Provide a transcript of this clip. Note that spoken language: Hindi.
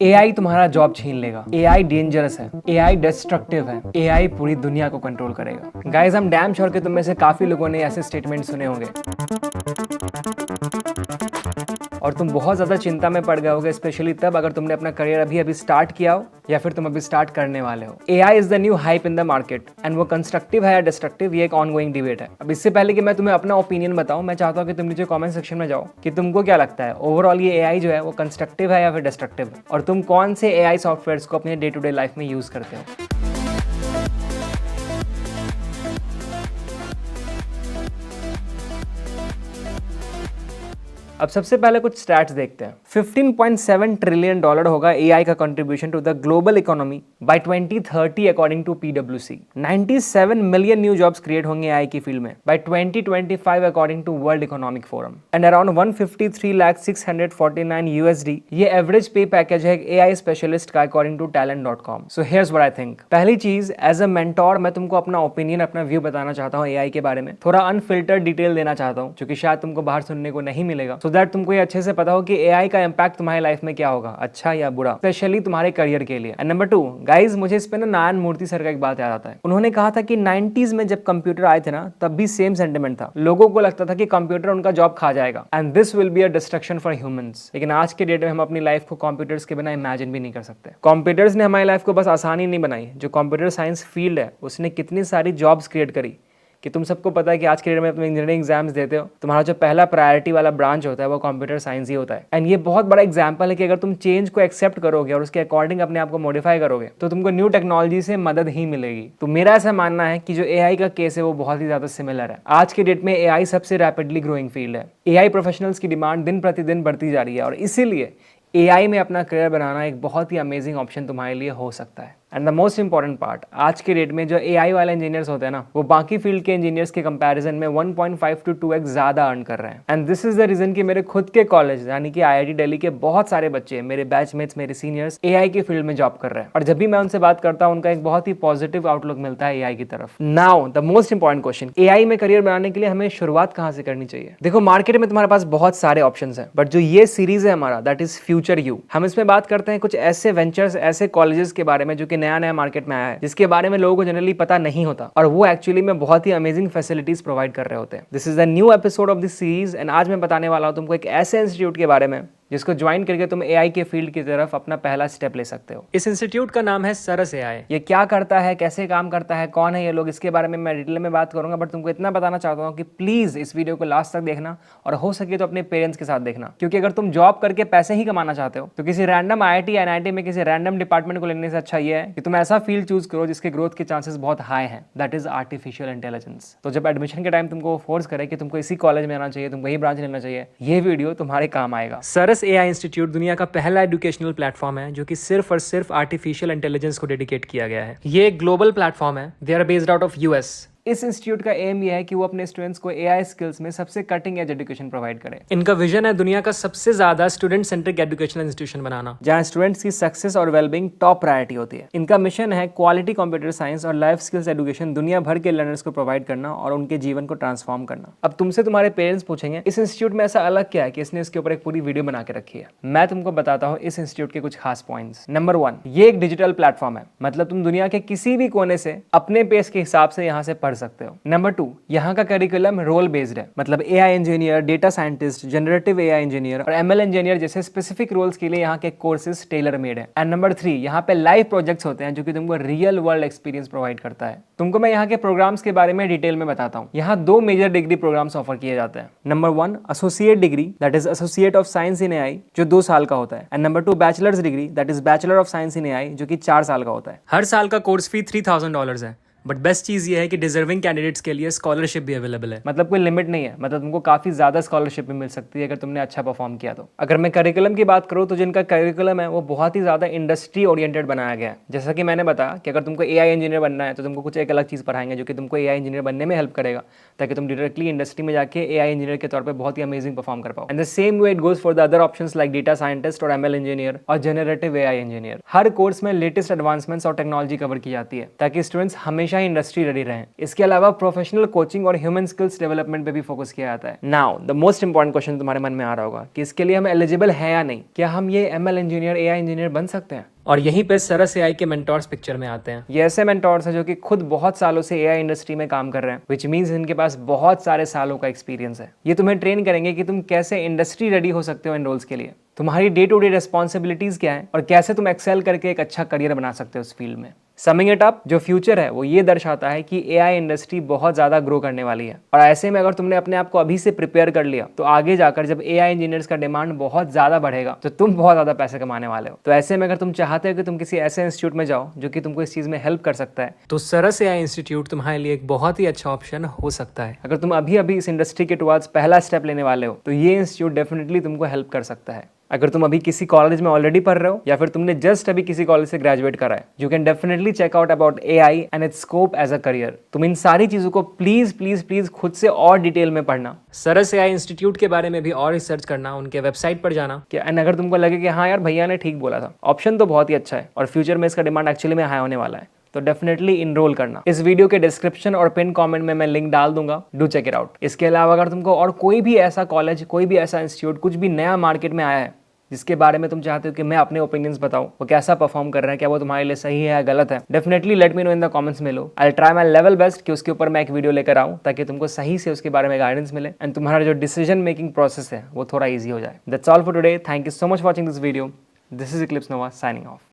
एआई तुम्हारा जॉब छीन लेगा। एआई डेंजरस है, एआई डिस्ट्रक्टिव है, एआई पूरी दुनिया को कंट्रोल करेगा। गाइस, हम डैम श्योर कि तुम में से काफी लोगों ने ऐसे स्टेटमेंट सुने होंगे और तुम बहुत ज्यादा चिंता में पड़ गए होगे, स्पेशली तब अगर तुमने अपना करियर अभी अभी स्टार्ट किया हो या फिर तुम अभी स्टार्ट करने वाले हो। AI is the new hype in the market and वो कंस्ट्रक्टिव है या डिस्ट्रक्टिव, ये एक ऑनगोइंग डिबेट है। अब इससे पहले कि मैं तुम्हें अपना ओपिनियन बताऊं, मैं चाहता हूं कि तुम नीचे कमेंट सेक्शन में जाओ कि तुमको क्या लगता है ओवरऑल ये एआई जो है वो कंस्ट्रक्टिव है या फिर डिस्ट्रक्टिव है, और तुम कौन से एआई सॉफ्टवेयर्स को अपने डे टू डे लाइफ में यूज करते हो। अब सबसे पहले कुछ स्टैट्स देखते हैं। $15.7 ट्रिलियन होगा एआई का contribution to the global economy by 2030 according to पीडब्ल्यूसी। 97 मिलियन न्यू जॉब्स क्रिएट होंगे एआई की फील्ड में by 2025 according to world economic forum and around 153,649 USD ये एवरेज पे पैकेज है एआई स्पेशलिस्ट का according to talent.com। So here's what I think. पहली चीज, एज अ मेंटोर मैं तुमको अपना ओपिनियन, अपना व्यू बताना चाहता हूँ एआई के बारे में। थोड़ा अनफिल्टर्ड डिटेल देना चाहता हूँ जो कि शायद तुमको बाहर सुनने को नहीं मिलेगा, सो दैट तुमको ये अच्छे से पता हो कि एआई का इंपैक्ट तुम्हारी लाइफ में क्या होगा, अच्छा या बुरा, स्पेशली तुम्हारे करियर के लिए। एंड नंबर 2 गाइज, मुझे इस पे ना नारायण मूर्ति सर का एक बात याद आता है। उन्होंने कहा था कि 90s में जब कंप्यूटर आए थे ना, तब भी सेम सेंटिमेंट था। लोगों को लगता था कि कंप्यूटर उनका जॉब खा जाएगा and this will be a destruction for humans. लेकिन आज के डेट में हम अपनी लाइफ को कंप्यूटर्स के बिना इमेजिन भी नहीं कर सकते। कंप्यूटर्स ने हमारी लाइफ को बस आसानी नहीं बनाई, जो कंप्यूटर साइंस फील्ड है उसने कितनी सारी जॉब्स क्रिएट करी कि तुम सबको पता है कि आज के डेट में तुम इंजीनियरिंग एग्जाम्स देते हो, तुम्हारा जो पहला प्रायोरिटी वाला ब्रांच होता है वो कंप्यूटर साइंस ही होता है। एंड ये बहुत बड़ा एग्जांपल है कि अगर तुम चेंज को एक्सेप्ट करोगे और उसके अकॉर्डिंग अपने आप को मॉडिफाई करोगे तो तुमको न्यू टेक्नोलॉजी से मदद ही मिलेगी। तो मेरा ऐसा मानना है कि जो एआई का केस है वो बहुत ही ज्यादा सिमिलर है। आज के डेट में एआई सबसे रैपिडली ग्रोइंग फील्ड है। एआई प्रोफेशनल्स की डिमांड दिन प्रतिदिन बढ़ती जा रही है और इसीलिए एआई में अपना करियर बनाना एक बहुत ही अमेजिंग ऑप्शन तुम्हारे लिए हो सकता है। And the most important part, आज के डेट में जो एआई वाले इंजीनियर्स होते हैं ना, वो बाकी फील्ड के इंजीनियर्स के कंपैरिजन में 1.5 to 2x ज्यादा अर्न कर रहे हैं। And this is the reason कि मेरे खुद के कॉलेज यानी कि आईआईटी दिल्ली के बहुत सारे बच्चे, मेरे बैचमेट्स, मेरे सीनियर्स एआई की फील्ड में जॉब कर रहे हैं। और जब भी मैं उनसे बात करता हूं, उनका एक बहुत ही पॉजिटिव आउटलुक मिलता है एआई की तरफ। Now the most important question, AI में करियर बनाने के लिए हमें शुरुआत कहां से करनी चाहिए? देखो, मार्केट में तुम्हारे पास बहुत सारे ऑप्शन है, बट जो ये सीरीज है हमारा, दैट इज फ्यूचर यू, हम इसमें बात करते हैं कुछ ऐसे वेंचर्स, ऐसे कॉलेजेस के बारे में जो कि नया नया मार्केट में आया है, जिसके बारे में लोगों को जनरली पता नहीं होता और वो एक्चुअली में बहुत ही अमेजिंग फैसिलिटीज प्रोवाइड कर रहे होते हैं। This is the new episode of this series and आज मैं बताने वाला हूं तुमको एक ऐसे इंस्टीट्यूट के बारे में जिसको ज्वाइन करके तुम एआई के फील्ड की तरफ अपना पहला स्टेप ले सकते हो। इस इंस्टीट्यूट का नाम है सरस एआई। ये क्या करता है, कैसे काम करता है, कौन है ये लोग, इसके बारे में मैं डिटेल में बात करूंगा, बट तुमको इतना बताना चाहता हूँ कि प्लीज इस वीडियो को लास्ट तक देखना और हो सके तो अपने पेरेंट्स के साथ देखना, क्योंकि अगर तुम जॉब करके पैसे ही कमाना चाहते हो तो किसी रैंडम आईआईटी एनआईटी में किसी रैंडम डिपार्टमेंट को लेने से अच्छा ये है कि तुम ऐसा फील्ड चूज करो जिसके ग्रोथ के चांसेस बहुत हाई हैं, दैट इज आर्टिफिशियल इंटेलिजेंस। तो जब एडमिशन के टाइम तुमको फोर्स करे कि तुमको इसी कॉलेज में आना चाहिए, तुमको यही ब्रांच लेना चाहिए, ये वीडियो तुम्हारे काम आएगा। सरस एआई इंस्टीट्यूट दुनिया का पहला एजुकेशनल प्लेटफॉर्म है जो कि सिर्फ और सिर्फ आर्टिफिशियल इंटेलिजेंस को डेडिकेट किया गया है। ये एक ग्लोबल प्लेटफॉर्म है। They are based out of US. इस इंस्टीट्यूट का एम ये है कि वो अपने स्टूडेंट्स को एआई स्किल्स में सबसे कटिंग एज एजुकेशन प्रोवाइड करे। इनका विजन है दुनिया का सबसे ज्यादा स्टूडेंट सेंट्रिक एजुकेशनल इंस्टीट्यूशन बनाना, जहां स्टूडेंट्स की सक्सेस और वेलबींग टॉप प्रायोरिटी होती है। इनका मिशन है क्वालिटी कंप्यूटर साइंस और लाइफ स्किल्स एजुकेशन दुनिया भर के लर्नर्स को प्रोवाइड करना और उनके जीवन को ट्रांसफॉर्म करना। अब तुमसे तुम्हारे पेरेंट्स पूछेंगे इस इंस्टीट्यूट में ऐसा अलग क्या है कि इसने इसके ऊपर एक पूरी वीडियो बना के रखी है। मैं तुमको बताता हूँ इस इंस्टीट्यूट के कुछ खास पॉइंट्स। नंबर 1, ये एक डिजिटल प्लेटफॉर्म है, मतलब तुम दुनिया के किसी भी कोने से अपने पेस के हिसाब से यहाँ से पढ़ सकते हो। नंबर 2, यहाँ का करिकुलम रोल बेस्ड है, मतलब AI engineer, data scientist, generative AI engineer और एमएल इंजीनियर जैसे स्पेसिफिक रोल्स के लिए यहाँ के कोर्सेज टेलर मेड है। एंड नंबर 3, यहाँ पे लाइव प्रोजेक्ट्स होते हैं जो कि तुमको रियल वर्ल्ड एक्सपीरियंस प्रोवाइड करता है। तुमको मैं यहाँ के प्रोग्राम्स के बारे में डिटेल में बताता हूँ। यहाँ 2 मेजर डिग्री प्रोग्राम्स ऑफर किए जाते हैं। Number 1, associate degree, that is associate of science in AI, जो 2 साल का होता है। And number 2, bachelors degree, that is bachelor of science in AI, जो कि 4 साल का होता है। हर साल का कोर्स फी $3,000 है, बट बेस्ट चीज ये है कि डिजर्विंग कैंडिडेट्स के लिए स्कॉलरशिप भी अवेलेबल है, मतलब कोई लिमिट नहीं है, मतलब तुमको काफी ज्यादा स्कॉलरशिप भी मिल सकती है अगर तुमने अच्छा परफॉर्म किया तो। अगर मैं करिकुलम की बात करूँ तो जिनका करिकुलम है वो बहुत ही ज्यादा इंडस्ट्री ओरिएंटेड बनाया गया है। जैसा कि मैंने बताया कि अगर तुमको एआई इंजीनियर बनना है तो तुमको कुछ एक अलग चीज पढ़ाएंगे जो कि तुमको एआई इंजीनियर बनने में हेल्प करेगा, ताकि तुम डायरेक्टली इंडस्ट्री में जाके एआई इंजीनियर के तौर पर बहुत ही अमेजिंग परफॉर्म कर पाओ। And the same way it goes for the other options like data scientist और एमएल इंजीनियर और जनरेटिव एआई इंजीनियर। हर कोर्स में लेटेस्ट एडवांसमेंट्स और टेक्नोलॉजी कवर की जाती है ताकि स्टूडेंट्स हमेशा हमेशा ही इंडस्ट्री रेडी रहें। इसके अलावा प्रोफेशनल कोचिंग और ह्यूमन स्किल्स डेवलपमेंट पे भी फोकस किया जाता है। Now the most important question तुम्हारे मन में आ रहा होगा कि इसके लिए हम एलिजिबल हैं या नहीं, क्या हम ये ML इंजीनियर, AI इंजीनियर बन सकते हैं? और यहीं पे सरस AI के मेंटोर्स पिक्चर में आते हैं। ये ऐसे मेंटोर्स हैं जो कि खुद बहुत सालों से AI इंडस्ट्री में काम कर रहे हैं, विच मीन्स इनके पास बहुत सारे सालों का एक्सपीरियंस है। ये तुम्हें ट्रेन करेंगे कि तुम कैसे इंडस्ट्री रेडी हो सकते हो इन रोल्स के लिए, तुम्हारी डे टू डे रिस्पॉन्सिबिलिटीज क्या है और कैसे तुम एक्सेल करके एक अच्छा करियर बना सकते हो इस फील्ड में। समिंग इट अप, जो फ्यूचर है वो ये दर्शाता है कि AI इंडस्ट्री बहुत ज़्यादा ग्रो करने वाली है, और ऐसे में अगर तुमने अपने आप को अभी से प्रिपेयर कर लिया तो आगे जाकर जब AI इंजीनियर्स का डिमांड बहुत ज़्यादा बढ़ेगा तो तुम बहुत ज़्यादा पैसे कमाने वाले हो। तो ऐसे में अगर तुम चाहते हो कि तुम किसी ऐसे इंस्टीट्यूट में जाओ जो कि तुमको इस चीज़ में हेल्प कर सकता है, तो सरस AI इंस्टीट्यूट तुम्हारे लिए एक बहुत ही अच्छा ऑप्शन हो सकता है। अगर तुम अभी अभी इस इंडस्ट्री के टुवर्ड्स पहला स्टेप लेने वाले हो तो ये इंस्टीट्यूट डेफिनेटली तुमको हेल्प कर सकता है। अगर तुम अभी किसी कॉलेज में ऑलरेडी पढ़ रहे हो या फिर तुमने जस्ट अभी किसी कॉलेज से ग्रेजुएट करा है, you can definitely check out about AI and its scope as a career. तुम इन सारी चीजों को प्लीज प्लीज प्लीज खुद से और डिटेल में पढ़ना, सरस AI इंस्टीट्यूट के बारे में भी और रिसर्च करना, उनके वेबसाइट पर जाना। एंड अगर तुमको लगे कि हाँ यार भैया ने ठीक बोला था, ऑप्शन तो बहुत ही अच्छा है और फ्यूचर में इसका डिमांड एक्चुअली में हाई होने वाला है, तो डेफिनेटली इनरोल करना। इस वीडियो के डिस्क्रिप्शन और पिन कमेंट में मैं लिंक डाल दूंगा, डू चेक इट आउट। इसके अलावा अगर तुमको और कोई भी ऐसा कॉलेज, कोई भी ऐसा इंस्टीट्यूट, कुछ भी नया मार्केट में आया है जिसके बारे में तुम चाहते हो कि मैं अपने ओपिनियंस बताऊं, वो कैसा परफॉर्म कर रहा है, क्या वो तुम्हारे लिए सही है या गलत है, definitely let me know in the comments में लो। I try my level best कि उसके ऊपर मैं एक वीडियो लेकर आऊं ताकि तुमको सही से उसके बारे में गाइडेंस मिले एंड तुम्हारा जो डिसीजन मेकिंग प्रोसेस है वो थोड़ा ईजी हो जाए। That's all for today. Thank you so much watching this video. This is Eclipse Nova signing off.